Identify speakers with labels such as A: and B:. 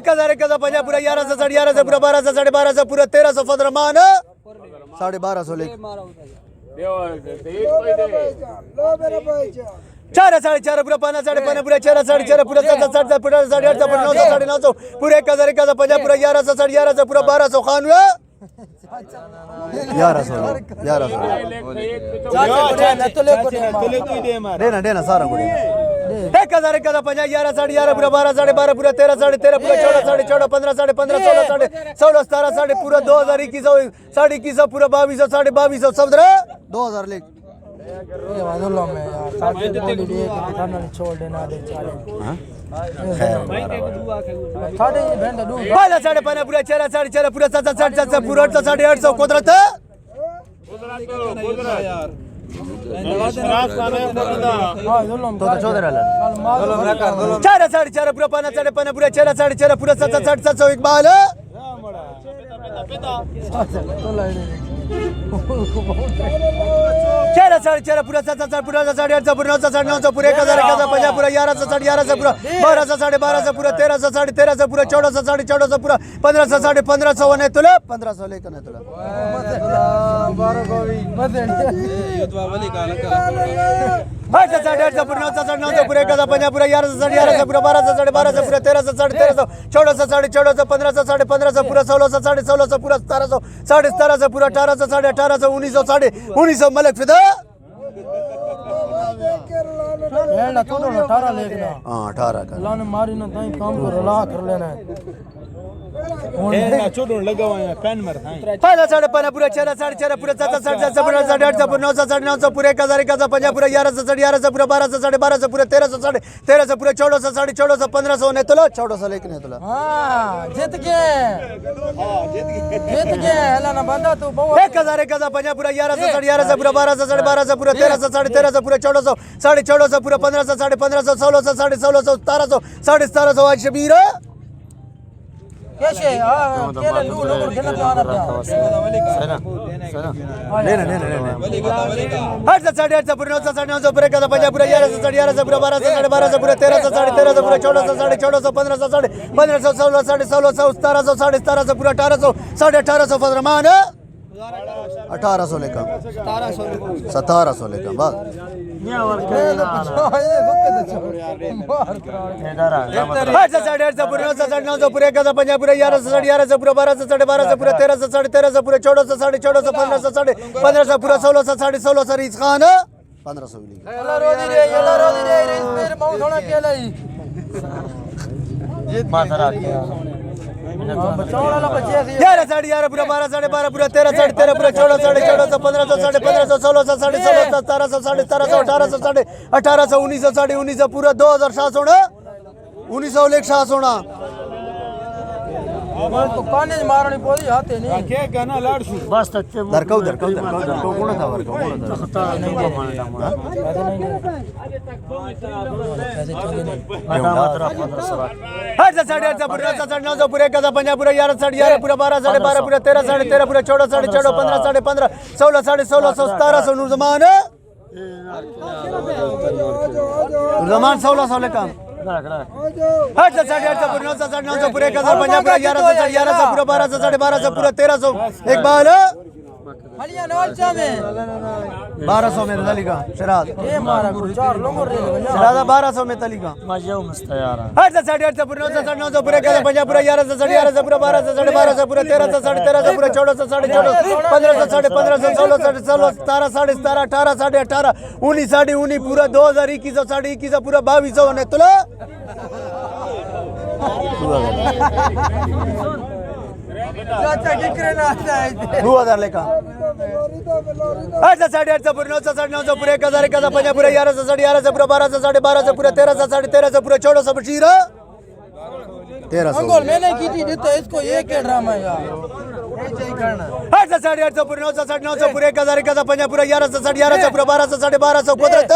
A: 1000 50 पूरा 1100 साढ़े 1100 पूरा 1200 साढ़े 1200 पूरा 1300 फदरमान 1250 लेके 4 साढ़े 4 पूरा 5 साढ़े 5 पूरा 4 साढ़े 4 पूरा 7 साढ़े 7 पूरा 8 पूरा 9 साढ़े 9 पूरे 1000 50 पूरा 1100 साढ़े 1100 पूरा 1200 खान 1100 देना सारा को 1000 50 11 साढ़े 11 पूरा 12 साढ़े 12 पूरा 13 साढ़े 13 पूरा 14 साढ़े 14 15 साढ़े 15 16 साढ़े 16 17 साढ़े पूरा 2021 साढ़े 21 पूरा 2200 साढ़े 2200 सब 2000 लेके पहला साढ़े 5 पूरा 4 साढ़े 4 पूरा 7 साढ़े 7 पूरा 800 साढ़े 800 कुदरत 4 साढ़े 4 पूरा 5 साढ़े 5 पूरा 4 साढ़े 4 पूरा 7 साढ़े 700 इकबाल 4 साढ़े 4 पूरा 7 साढ़े पूरा 800 पूरा 900 साढ़े 900 पूरे 1000 50 पूरा 1100 साढ़े 1100 पूरा 1200 साढ़े 1200 पूरा 1300 साढ़े 1300 पूरा 1400 साढ़े 1400 पूरा 1500 साढ़े 1500 ने तुला 1500 लेकर ने तुला 800 साढ़े 800 पूरा 900 साढ़े 900 पूरे 1000 50 पूरा 1100 साढ़े 1100 पूरा 1200 साढ़े 1200 पूरा 1300 साढ़े 1300 1400 साढ़े 1400 1500 साढ़े 1500 पूरा 1600 साढ़े 1600 पूरा 1700 साढ़े 1700 पूरा 1800 साढ़े 1800 1900 साढ़े 1900 मलिक फिदा 18 का
B: लाने मारी ना ताई काम को रला कर लेना है
C: लगा हुआ है पेन मर
A: पहला साढ़े 5 पूरा 4 साढ़े 4 पूरा 7 साढ़े 7 पूरा साढ़े 800 पूरा 900 साढ़े 900 पूरे 1000 50 पूरा 1100 साढ़े 1100 पूरा 1200 साढ़े 1200 पूरा 1300 साढ़े 1300 पूरा 1400 साढ़े 1400 1500 ने तुला 1400 लेके ने तुला
B: हां जीत गए हला ना बंदा तू बहुत
A: 1000 50 पूरा 1100 साढ़े 1100 पूरा 1200 साढ़े 1200 पूरा 1300 साढ़े 1300 पूरा 1400 साढ़े 1400 पूरा 1500 साढ़े 1500 1600 साढ़े 1600 1700 साढ़े 1700 आज शबीर
B: कैसे केले लू लोग खेलना चाहना था
A: लेना 800 साढ़े 800 पूरा 900 साढ़े 900 पूरा 1000 50 पूरा 1100 साढ़े 1100 पूरा 1200 साढ़े 1200 पूरा 1300 साढ़े 1300 पूरा 1400 साढ़े 1400 1500 साढ़े 1500 1600 साढ़े 1600 1700 साढ़े 1700 पूरा 1800 साढ़े 1800 फजरमान 1800 लेकर 1700 लेकर बस 800 साढ़े 800 पूरा 900 साढ़े 900 पूरा 1000 50 पूरा 1100 साढ़े 1100 पूरा 1200 साढ़े 1200 पूरा 1300 साढ़े 1300 पूरा 1400 साढ़े 1400 1500 साढ़े 1500 पूरा 1600 साढ़े 1600 रीस खान 1500 मिली
B: यला रोजी रे मेरे मां थोड़ा केला ही
C: मातरा
B: बचाओ वाला बच्चे
A: 11 साढ़े 11 पूरा 12 साढ़े 12 पूरा 13 साढ़े 13 पूरा 14 साढ़े 1400 1500 साढ़े 1500 1600 साढ़े 1600 1700 साढ़े 1700 1800 साढ़े 1800 1900 साढ़े 1900 पूरा 2700 1900 लेख 700
B: तो काने मारनी पोदी आते नहीं
C: के गाना लाडशू
B: बस तक
A: दरकौ कोण था वर कोण
B: खता नहीं दे माना
A: पैसे साढ़े 800 पूरा 900 साढ़े 900 पूरा 1000 50 पूरा 11 साढ़े 11 पूरा 12 साढ़े 12 पूरा 13 साढ़े 13 पूरा 14 साढ़े 14 15 साढ़े 15 16 साढ़े 1600 1700 नुरजमान 1600 लेकर 800 साढ़े 800 पूरा 900 साढ़े 900 पूरा 1000 50 पूरा 1100 साढ़े 1100 पूरा 1200 साढ़े 1200 पूरा 1300 इकबाल
B: हलिया नौचा में
A: 1200 में तलीका शराद
B: ये मारा को चार लोगों रे
A: शराद 1200 में तलीका
B: मजा मस्त यार
A: 800 साढ़े 800 पूरा 900 साढ़े 900 पूरा 1000 50 पूरा 1100 साढ़े 1100 पूरा 1200 साढ़े 1200 पूरा 1300 साढ़े 1300 पूरा 1400 साढ़े 1400 1500 साढ़े 1500 16 साढ़े 16 17 साढ़े 17 18 साढ़े 18 19 साढ़े 19 पूरा 2021 साढ़े 21 पूरा 2200 ने तुला
B: चाचा किकरे ना आता है
A: 2000 लेकर 800 साढ़े 800 पूरा 900 साढ़े 900 पूरा 1000 50 पूरा 1100 साढ़े 1100 पूरा 1200 साढ़े 1200 पूरा 1300 साढ़े 1300 पूरा 1400 बशीर 1300
B: अंगोल मैंने की थी देता इसको ये क्या ड्रामा है यार
A: 800 साढ़े 800 पूरा 900 साढ़े 900 पूरा 1000 50 पूरा 1100 साढ़े 1100 पूरा 1200 साढ़े 1200 कुदरत